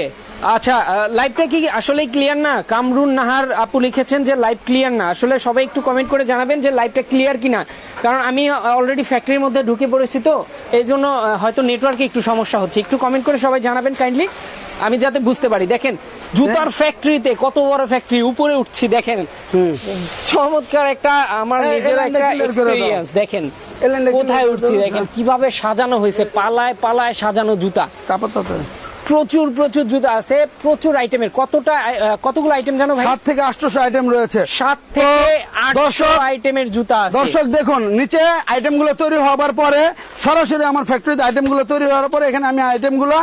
আচ্ছা, লাইভটা কি আসলে ক্লিয়ার না? কামরুন নাহার আপু লিখেছেন যে লাইভ ক্লিয়ার না। আসলে সবাই একটু কমেন্ট করে জানাবেন যে লাইভটা ক্লিয়ার কিনা, কারণ আমি অলরেডি ফ্যাক্টরির মধ্যে ঢুকে পড়েছি, তো এই জন্য হয়তো নেটওয়ার্কে একটু সমস্যা হচ্ছে। একটু কমেন্ট করে সবাই জানাবেন কাইন্ডলি, আমি যাতে বুঝতে পারি। দেখেন জুতার ফ্যাক্টরিতে, কত বড় ফ্যাক্টরি, উপরে উঠছি দেখেন, চমৎকার একটা আমার নিজের একটা এক্সপেরিয়েন্স। দেখেন কোথায় উঠছি, দেখেন কিভাবে সাজানো হয়েছে, পালায় পালায় সাজানো জুতা। প্রচুর প্রচুর জুতা আছে, প্রচুর আইটেমের। কতগুলো আইটেম জানো ভাই? 7 থেকে 800 আইটেম রয়েছে। 7 থেকে 800 আইটেমের জুতা আছে। দর্শক দেখুন, নিচে আইটেমগুলো তৈরি হওয়ার পরে সরাসরি আমার ফ্যাক্টরিতে আইটেমগুলো তৈরি হওয়ার পরে এখানে আমি আইটেমগুলো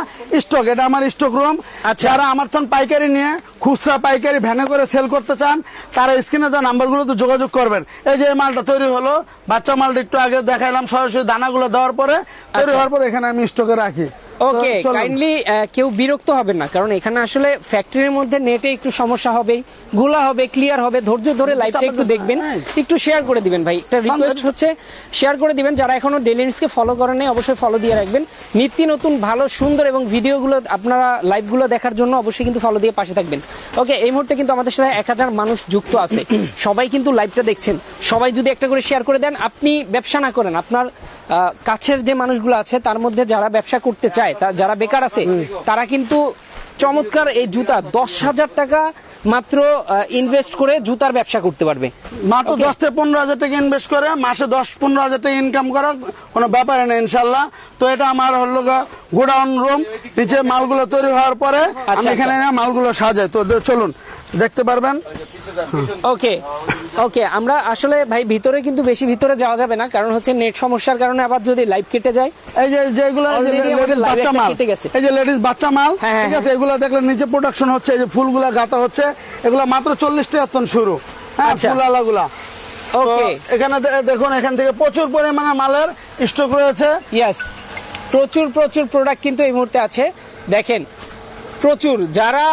স্টক, এটা আমার স্টক রুম। আচ্ছা। যারা আমার তখন পাইকারি নিয়ে খুচরা পাইকারি ভ্যানে করে সেল করতে চান তারা স্ক্রিনে দেওয়া নাম্বারগুলো তো যোগাযোগ করবেন। এই যে এই মালটা তৈরি হলো, বাচ্চা মালটা একটু আগে দেখাইলাম, সরাসরি দানাগুলো দেওয়ার পরে তৈরি হওয়ার পরে এখানে আমি স্টকে রাখি। ওকে, কাইন্ডলি কেউ বিরক্ত হবেন না, কারণ এখানে আসলে ফ্যাক্টরির মধ্যে নেটে একটু সমস্যা হবে, গুলা হবে, ক্লিয়ার হবে। ধৈর্য ধরে লাইভটা একটু দেখবেন, একটু শেয়ার করে দিবেন ভাই। একটা রিকোয়েস্ট হচ্ছে শেয়ার করে দিবেন। যারা এখনো ডেইলি নিউজকে ফলো করেন নাই অবশ্যই ফলো দিয়ে রাখবেন। নিত্য নতুন ভালো সুন্দর এবং ভিডিওগুলো আপনারা লাইভগুলো দেখার জন্য অবশ্যই কিন্তু ফলো দিয়ে পাশে থাকবেন। ওকে, এই মুহূর্তে কিন্তু আমাদের সাথে 1000 মানুষ যুক্ত আছে, সবাই কিন্তু লাইভটা দেখছেন। সবাই যদি একটা করে শেয়ার করে দেন, আপনি ব্যবসা না করেন, আপনার কাছের যে মানুষগুলো আছে তার মধ্যে যারা ব্যবসা করতে চায়, যারা বেকার আছে, তারা কিন্তু চমৎকার এই জুতা 10,000 টাকা মাত্র ইনভেস্ট করে জুতার ব্যবসা করতে পারবে। মাত্র 10 থেকে 15,000 টাকা ইনভেস্ট করে মাসে 10-15,000 টাকা ইনকাম করা কোনো ব্যাপার না ইনশাল্লাহ। তো এটা আমার হলো গোডাউন রুম, নিচে মালগুলো তৈরি হওয়ার পরে আমি এখানে মালগুলো সাজাই। তো চলুন দেখতে পারবেন। ওকে ওকে, আমরা আসলে ভাই ভিতরে কিন্তু বেশি ভিতরে যাওয়া যাবে না, কারণ হচ্ছে নেট সমস্যার কারণে আবার যদি লাইভ কেটে যায়। এই যে যেগুলো লেডিস বাচ্চা মাল, এই যে লেডিস বাচ্চা মাল, ঠিক আছে, এগুলো দেখলে নিচে প্রোডাকশন হচ্ছে, এই যে ফুলগুলা গাঁথা হচ্ছে, এগুলো মাত্র 40 টাকা টন শুরু। হ্যাঁ, ফুলালাগুলা। ওকে, এখানে দেখুন, এখান থেকে প্রচুর পরিমাণে মালের স্টক রয়েছে। ইয়েস, প্রচুর প্রচুর প্রোডাক্ট কিন্তু এই মুহূর্তে আছে। দেখেন প্রচুর, যারা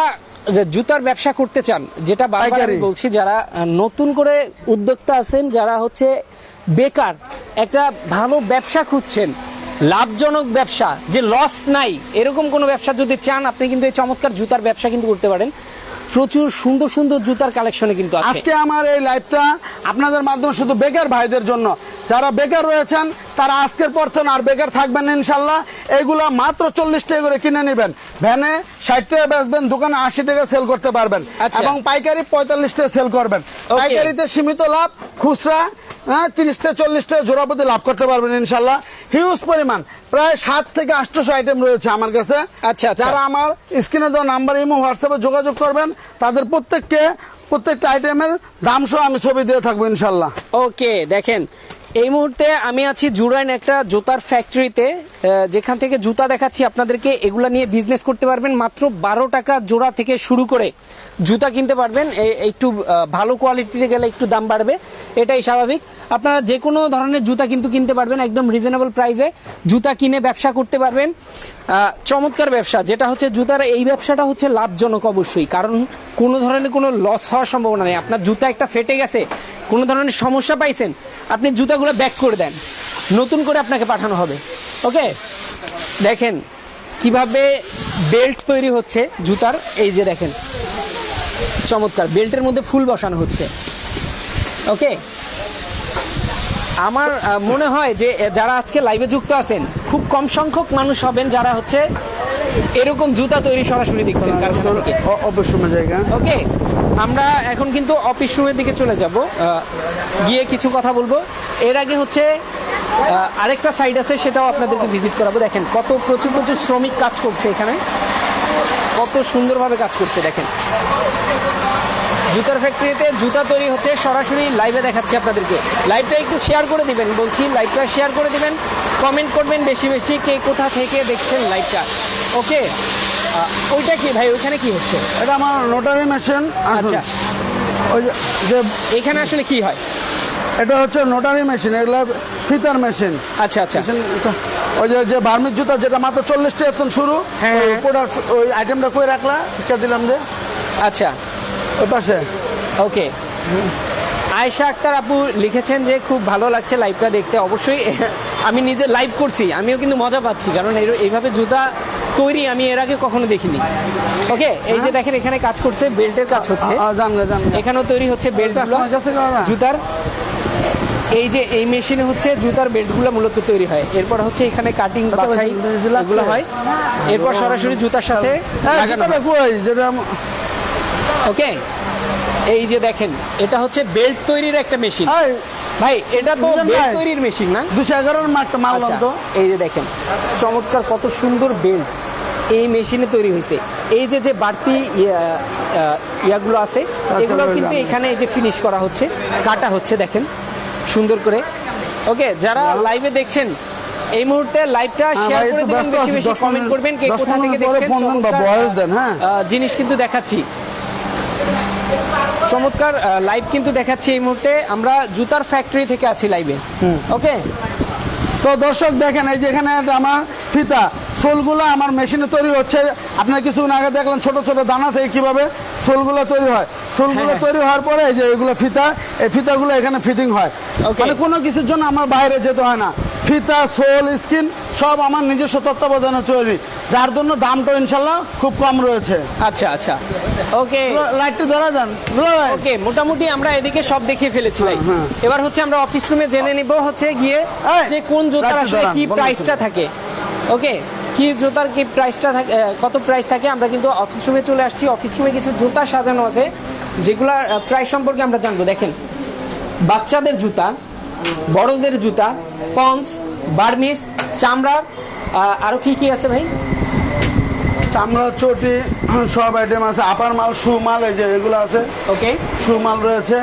জুতার ব্যবসা করতে চান, যেটা বারবার আমি বলছি, যারা নতুন করে উদ্যোক্তা আছেন, যারা হচ্ছে বেকার, একটা ভালো ব্যবসা খুঁজছেন, লাভজনক ব্যবসা, যে লস নাই, এরকম কোনো ব্যবসা যদি চান, আপনি কিন্তু এই চমৎকার জুতার ব্যবসা কিন্তু করতে পারেন। প্রচুর সুন্দর সুন্দর জুতার কালেকশনে কিন্তু আছে। আজকে আমার এই লাইভটা আপনাদের মাধ্যমে শুধু বেকার ভাইদের জন্য, যারা বেকার রয়েছেন তারা আজকের পর থেকে আর বেকার থাকবেন ইনশাল্লাহ। এইগুলা মাত্র 40 টাকা করে কিনে নেবেন, ভ্যানে 60 টাকা বেচবেন, দোকানে 80 টাকা সেল করতে পারবেন, এবং পাইকারি 45 টাকা সেল করবেন। পাইকারিতে সীমিত লাভ, খুচরা 30 থেকে 40 টাকা জোড়া প্রতি লাভ করতে পারবেন ইনশাল্লাহ। হিউজ পরিমাণ, প্রায় 7 থেকে 800 আইটেম রয়েছে আমার কাছে। যারা আমার স্ক্রিনে দেওয়া নাম্বার, ইমো, হোয়াটসঅ্যাপে যোগাযোগ করবেন, তাদের প্রত্যেকটা আইটেমের দাম সহ আমি ছবি দিয়ে থাকবো ইনশাল্লাহ। ওকে, দেখেন এই মুহূর্তে আমি আছি জুরাইন একটা জুতার ফ্যাক্টরিতে, যেখান থেকে জুতা দেখাচ্ছি আপনাদেরকে। এগুলা নিয়ে বিজনেস করতে পারবেন, মাত্র 12 টাকা জোড়া থেকে শুরু করে জুতা কিনতে পারবেন। একটু ভালো কোয়ালিটিতে গেলে একটু দাম বাড়বে, এটাই স্বাভাবিক। আপনারা যে কোনো ধরনের জুতা কিন্তু কিনতে পারবেন একদম রিজনেবল প্রাইসে, জুতা কিনে ব্যবসা করতে পারবেন। চমৎকার ব্যবসা, যেটা হচ্ছে জুতার এই ব্যবসাটা হচ্ছে লাভজনক অবশ্যই, কারণ কোনো ধরনের কোনো লস হওয়ার সম্ভাবনা নেই। আপনার জুতা একটা ফেটে গেছে, কোনো ধরনের সমস্যা পাইছেন, আপনি জুতাগুলো ব্যাক করে দেন, নতুন করে আপনাকে পাঠানো হবে। ওকে, দেখেন কিভাবে বেল্ট তৈরি হচ্ছে জুতার, এই যে দেখেন চমৎকার, বেল্টের মধ্যে ফুল বসানো হচ্ছে। ওকে, আমার মনে হয় যে যারা আজকে লাইভে যুক্ত আছেন খুব কম সংখ্যক মানুষ হবেন যারা হচ্ছে এরকম জুতা তৈরি সরাসরি দেখছেন। ওকে, আমরা এখন কিন্তু অফিস রুমের দিকে চলে যাব, গিয়ে কিছু কথা বলবো। এর আগে হচ্ছে আরেকটা সাইড আছে, সেটাও আপনাদেরকে ভিজিট করাবো। দেখেন কত প্রচুর প্রচুর শ্রমিক কাজ করছে এখানে, কত সুন্দরভাবে কাজ করছে। দেখেন জুতার ফ্যাক্টরিতে জুতা তৈরি হচ্ছে, সরাসরি লাইভে দেখাচ্ছি আপনাদেরকে। লাইভটা একটু শেয়ার করে দিবেন বলছি, লাইভটা শেয়ার করে দিবেন, কমেন্ট করবেন বেশি বেশি, কে কোথা থেকে দেখছেন লাইভটা। ওকে, ওইটা কি ভাই, ওইখানে কি হচ্ছে? এটা আমার নোটারি মেশিন। আচ্ছা, ওই যে এখানে আসলে কি হয়? এটা হচ্ছে নোটারি মেশিন, এগুলো ফিতার মেশিন। আচ্ছা আচ্ছা। ওই যে বার্মিজ জুতা যেটা মাত্র 40 টাকা এখন শুরু, হ্যাঁ। ওই প্রোডাক্ট ওই আইটেমটা কই রাখলা এটা দিলাম যে আচ্ছা ওই পাশে। ওকে। আয়েশা আক্তার আপু লিখেছেন যে খুব ভালো লাগছে লাইভটা দেখতে। অবশ্যই আমি নিজে লাইভ করছি, আমিও কিন্তু মজা পাচ্ছি, কারণ এইভাবে জুতা তৈরি আমি এর আগে কখনো দেখিনি। ওকে, এই যে দেখেন এখানে কাজ করছে, বেল্টের কাজ হচ্ছে, জানলে এখানেও তৈরি হচ্ছে বেল্টগুলো জুতার। এই যে এই মেশিনে হচ্ছে জুতার বেল্টগুলো মূলত তৈরি হয়, এরপর হচ্ছে এখানে কাটিং বাছাই এগুলো হয়, এরপর সরাসরি জুতার সাথে লাগানো হয়। যেটা ওকে, এই যে দেখেন এটা হচ্ছে বেল্ট তৈরির একটা মেশিন। ভাই এটা তো বুঝলেন বেল্ট ভাই? তৈরির মেশিন না? 211 মাত্র মারলাম আচ্ছা, তো। এই যে দেখেন চমৎকার কত সুন্দর বেল্ট এই মেশিনে তৈরি হয়েছে। এই যে বাড়তি ইয়াগুলো আছে এগুলো কিন্তু এখানে এই যে ফিনিশ করা হচ্ছে, কাটা হচ্ছে, দেখেন সুন্দর করে। ওকে, যারা লাইভে দেখছেন এই মুহূর্তে লাইভটা শেয়ার ভাই, করে একটু দিবেন, ব্যস্ত বেশি আছি, বেশি 10 কমেন্ট করবেন, কে 10 কোথা থেকে মিনিট পরে দেখছেন। ফোন দেন বা চমৎকার, ভয়েস দেন, হ্যাঁ। জিনিস কিন্তু দেখাচ্ছি, চমৎকার লাইভ কিন্তু দেখাচ্ছি। এই মুহূর্তে আমরা জুতার ফ্যাক্টরি থেকে আছি লাইভে। ওকে, তো দর্শক দেখেন এই যে এখানে একটা আমার ফিতা সোলগুলো আমার মেশিনে তৈরি হচ্ছে। আপনার কিছুক্ষণ আগে দেখলেন ছোট ছোট দানা থেকে কিভাবে সোলগুলো তৈরি হয়। সোলগুলো হ্যাঁ। তৈরি হওয়ার পরে এই যে এগুলো ফিতা, এই ফিতাগুলো এখানে ফিটিং হয়। Okay. মানে কোনো কিছুর জন্য আমার বাইরে যেতে হয় না। ফিতা, সোল, স্কিন সব আমার নিজস্ব তত্ত্বাবধানে তৈরি, যার জন্য দামটা ইনশাল্লাহ খুব কম রয়েছে। আচ্ছা আচ্ছা। ওকে লাইটটা ধরা যান। ওকে, মোটামুটি আমরা এদিকে সব দেখিয়ে ফেলেছি ভাই। হ্যাঁ। এবার হচ্ছে আমরা অফিস রুমে জেনে নিব হচ্ছে গিয়ে এই, যে কোন জুতার রাখতে আসলে দাঁড়ান, কি বন্ধ প্রাইসটা করুন। থাকে। ওকে, কি জুতার কি প্রাইসটা থাকে, কত প্রাইস থাকে। আমরা কিন্তু অফিস রুমে চলে আসছি, অফিস রুমে কিছু জুতা সাজানো আছে যেগুলার প্রাইস সম্পর্কে আমরা জানবো। দেখেন বাচ্চাদের জুতা, বড়দের জুতা, পন্স, বার্মিস, চামড়ার, আরো কি কি আছে ভাই? চামড়া, চটি সব আইটেম আছে। আপার মাল, শু মাল, এই যে এগুলো আছে, ওকে, শু মাল রয়েছে।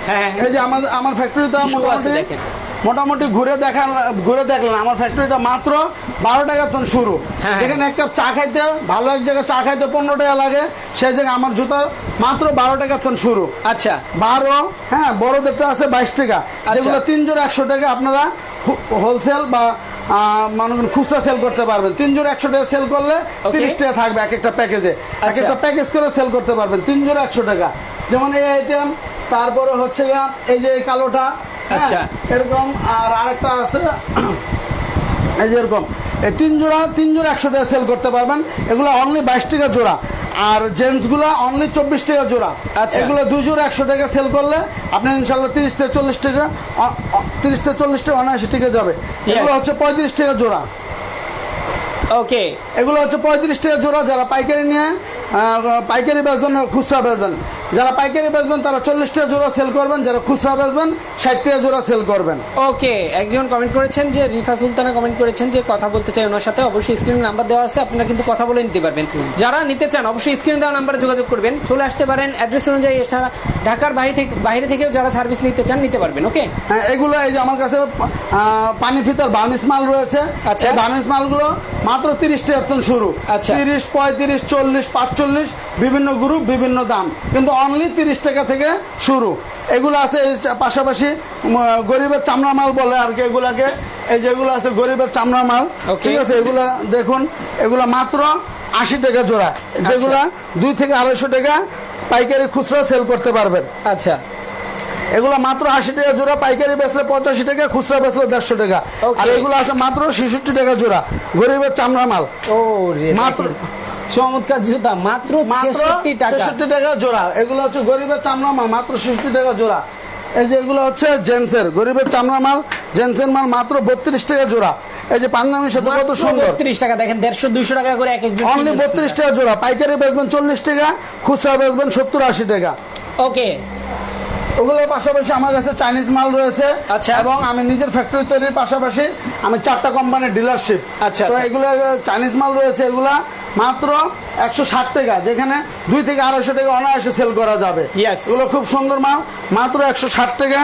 হ্যাঁ এই যে আমার ফ্যাক্টরিটা Shoe আছে মোটামুটি দেখেন। মোটামুটি ঘুরে দেখলেন আমার ফ্যাক্টরিটা মাত্র 12 টাকা তখন শুরু। হ্যাঁ। যেখানে এক কাপ চা খাইতে, ভালো এক জায়গায় চা খাইতে 15 টাকা লাগে, সেই জায়গায় আমার জুতার মাত্র 12 টাকা তখন শুরু। আচ্ছা 12, হ্যাঁ, বড়দেরটা আছে 22 টাকা, যেগুলো 3 জোড়া 100 টাকা আপনারা হোলসেল বা মনে করেন খুচরা সেল করতে পারবেন। 3 জোড়া 100 টাকা সেল করলে 30 টাকা থাকবে এক একটা প্যাকেজে। এক আচ্ছা। একটা প্যাকেজ করে সেল করতে পারবেন 3 জোড়া 100 টাকা। যেমন এই আইটেম, তারপরে হচ্ছে এই যে এই কালোটা, হ্যাঁ, আচ্ছা। এরকম। আর আরেকটা আছে এই যে এরকম, এই 3 জোড়া 100 টাকা সেল করতে পারবেন। এগুলো অনলি 22 টাকা জোড়া। আর জেন্টস গুলা অনলি 24 টাকা জোড়া। আচ্ছা। এগুলো 2 জোড়া 100 টাকা সেল করলে আপনি ইনশাল্লাহ 30 থেকে 40 টাকা 79 টাকা যাবে। এগুলো হচ্ছে 35 টাকা জোড়া। ওকে, এগুলো হচ্ছে 35 টাকা জোড়া। যারা পাইকারি নিয়ে পাইকারি বেচবেন, খুচরা বেচবেন, যারা পাইকারি বেচবেন তারা 40 টাকা জোড়া সেল করবেন, যারা খুচরা বেচবেন 60 টাকা জোড়া সেল করবেন। ওকে, একজন কমেন্ট করেছেন যে রিফা সুলতানা কমেন্ট করেছেন যে কথা বলতে চাই ওনার সাথে। অবশ্যই স্ক্রিনে নাম্বার দেওয়া আছে, আপনারা কিন্তু কথা বলে নিতে পারবেন। যারা নিতে চান অবশ্যই স্ক্রিনে দেওয়া নাম্বারে যোগাযোগ করবেন, চলে আসতে পারেন অ্যাড্রেস অনুযায়ী। এছাড়া ঢাকার বাইরে থেকেও যারা সার্ভিস নিতে চান নিতে পারবেন। ওকে, হ্যাঁ, এগুলো এই যে আমার কাছে পানি ফিতার বার্মিস মাল রয়েছে। আচ্ছা। এই বার্মিস মালগুলো মাত্র 30 টাকা থেকে শুরু। আচ্ছা। 30, 35, 40, 45 বিভিন্ন গ্রুপ বিভিন্ন দাম, কিন্তু অনলি 30 টাকা থেকে শুরু। এগুলো আছে পাশাপাশি গরিবের চামড়া মাল বলে আর কি এগুলাকে। এই যেগুলো আছে গরিবের চামড়া মাল, Okay. ঠিক আছে। এগুলা দেখুন, এগুলা মাত্র 80 টাকা জোড়া, যেগুলা 2 থেকে 250 টাকা পাইকারি খুচরা সেল করতে পারবেন। আচ্ছা, এগুলো মাত্র 80 টাকা জোড়া, পাইকারি বেচলে 85 টাকা, খুচরা বেচলে 150 টাকা। Okay. আর এগুলো আছে মাত্র 66 টাকা জোড়া, গরিবের চামড়া মাল। ও রে, মাত্র চমৎকার জুতা, মাত্র 66 টাকা। 66 টাকা জোড়া। এগুলো হচ্ছে গরিবের চামড়া মাল, মাত্র 66 টাকা জোড়া। এই যে এগুলো হচ্ছে জেন্টসের গরিবের চামড়া মাল, জেন্টসের মাল মাত্র 32 টাকা জোড়া। এই যে পাঞ্জাবির সাথে কত সুন্দর, 32 টাকা। দেখেন 150-200 টাকা করে এক একজন। অনলি 32 টাকা জোড়া। পাইকারি বেচবেন 40 টাকা, খুচরা বেচবেন 70-80 টাকা। ওকে, ওগুলোর পাশাপাশি আমার কাছে চাইনিজ মাল রয়েছে। আচ্ছা। এবং আমি নিজের ফ্যাক্টরি তৈরির পাশাপাশি আমি 4টা কোম্পানির ডিলারশিপ। আচ্ছা, তো আচ্ছা। এগুলো চাইনিজ মাল রয়েছে, এগুলা মাত্র 160 টাকা, যেখানে 2 থেকে 250 টাকা অনায়াসে সেল করা যাবে। Yes. এগুলো খুব সুন্দর মাল, মাত্র 160 টাকা।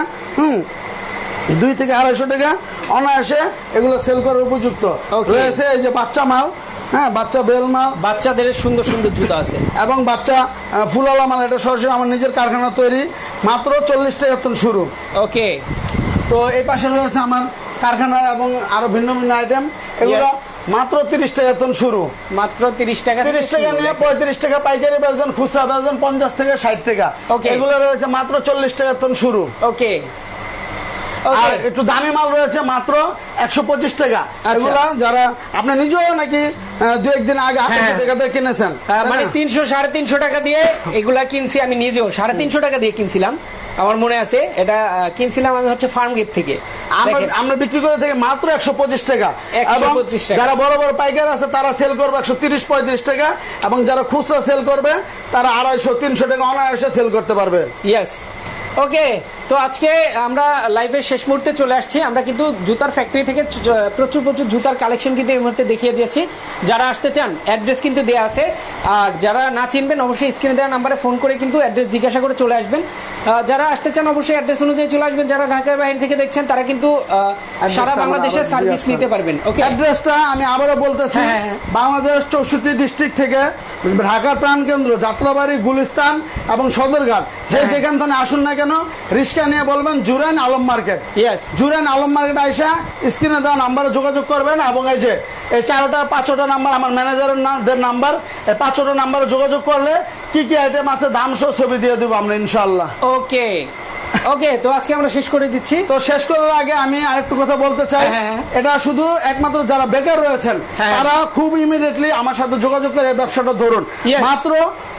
2 থেকে 250 টাকা অনায়াসে এগুলো সেল করার উপযুক্ত Okay. রয়েছে। এই যে বাচ্চা মাল, হ্যাঁ, বাচ্চা বেলমাল বাচ্চাদের সুন্দর সুন্দর জুতা আছে। এবং বাচ্চা ফুলালা মাল, এটা সরাসরি আমার নিজের কারখানা তৈরি, মাত্র 40 টাকা থেকে শুরু। ওকে, তো এই পাশে রয়েছে আমার কারখানা এবং আরো ভিন্ন ভিন্ন আইটেম, এগুলো মাত্র 30 টাকা থেকে শুরু। মাত্র 30 টাকা, 30 টাকা নিয়ে 35 টাকা পাইকারি বেচবেন, খুচরা বেচবেন 50 থেকে 60 টাকা। Okay. এগুলো রয়েছে মাত্র 40 টাকা থেকে শুরু। ওকে, আর একটু দামি মাল রয়েছে মাত্র 125 টাকা। এগুলা যারা আপনি নিজেও নাকি 2-1 দিন আগে 800 টাকা দিয়ে কিনেছেন, মানে 300-350 টাকা দিয়ে এগুলা কিনছি আমি নিজেও, 350 টাকা দিয়ে কিনছিলাম, আমার মনে আছে। এটা কিনছিলাম আমি হচ্ছে ফার্ম গেট থেকে। আমরা বিক্রি করে থাকি মাত্র 125 টাকা। 125 টাকা। যারা বড় বড় পাইকার আছে তারা সেল করবে 130-35 টাকা, এবং যারা খুচরা সেল করবে তারা 250-300 টাকা অনায়াসে সেল করতে পারবে। ইয়েস, ওকে। তো আজকে আমরা লাইভের শেষ মুহূর্তে চলে আসছি। আমরা কিন্তু জুতার ফ্যাক্টরি থেকে প্রচুর প্রচুর জুতার কালেকশন কিন্তু এই মুহূর্তে দেখিয়ে দিয়েছি। যারা আসতে চান অ্যাড্রেস কিন্তু দেয়া আছে, আর যারা না চিনবেন অবশ্যই স্ক্রিনে দেওয়া নাম্বারে ফোন করে কিন্তু অ্যাড্রেস জিজ্ঞাসা করে চলে আসবেন। যারা আসতে চান অবশ্যই অ্যাড্রেস অনুযায়ী চলে আসবেন। যারা ঢাকার বাইরে থেকে দেখছেন তারা কিন্তু সারা বাংলাদেশে সার্ভিস নিতে পারবেন। ওকে, অ্যাড্রেসটা আমি আবারও বলতেছি, বাংলাদেশ 64 ডিস্ট্রিক্ট থেকে ঢাকা প্রাণকেন্দ্র, যাত্রাবাড়ি, গুলিস্তান এবং সদরঘাট, যেখান থেকে আসুন না কেন রিস্কা নিয়ে বলবেন Jurain Alam market. Yes, Jurain Alam market আইসা স্ক্রিনে দেওয়া নাম্বারে যোগাযোগ করবেন, এবং এই যে এই 4-5টা নাম্বার আমার ম্যানেজারের নাম্বার, এই 5টা নাম্বারে যোগাযোগ করলে কি কি আইটেম আছে দাম সহ ছবি দিয়ে দেবো আমরা ইনশাআল্লাহ। ওকে ওকে, তো আজকে আমরা শেষ করে দিচ্ছি। তো শেষ করার আগে আমি আরেকটু কথা বলতে চাই, এটা শুধু একমাত্র যারা বেকার রয়েছেন তারা খুব ইমিডিয়েটলি আমার সাথে যোগাযোগ করে এই ব্যবসাটা ধরুন। মাত্র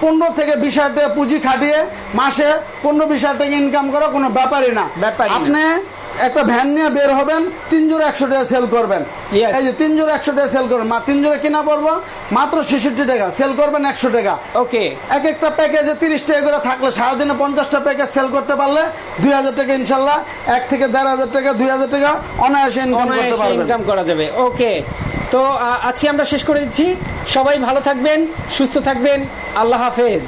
15 থেকে 20 হাজার টাকা পুঁজি খাটিয়ে মাসে 15-20 হাজার টাকা ইনকাম করা কোনো ব্যাপারই না। আপনি একটা ভ্যান নিয়ে বের হবেন, 3 জোড়া 100 টাকা সেল করবেন। এই যে 3 জোড়া 100 টাকা সেল করবেন, 3 জোড়া কিনা পড়বো মাত্র 66 টাকা, সেল করবেন 100 টাকা। ওকে, এক একটা প্যাকেজে 30 টাকা করে থাকলে সারাদিনে 50টা প্যাকেজ সেল করতে পারলে 2000 টাকা ইনশাল্লাহ, 1 থেকে 1500 টাকা 2000 টাকা অনায়াসে ইনকাম করা যাবে। ওকে, তো আজকে আমরা শেষ করে দিচ্ছি। সবাই ভালো থাকবেন, সুস্থ থাকবেন, আল্লাহ হাফেজ।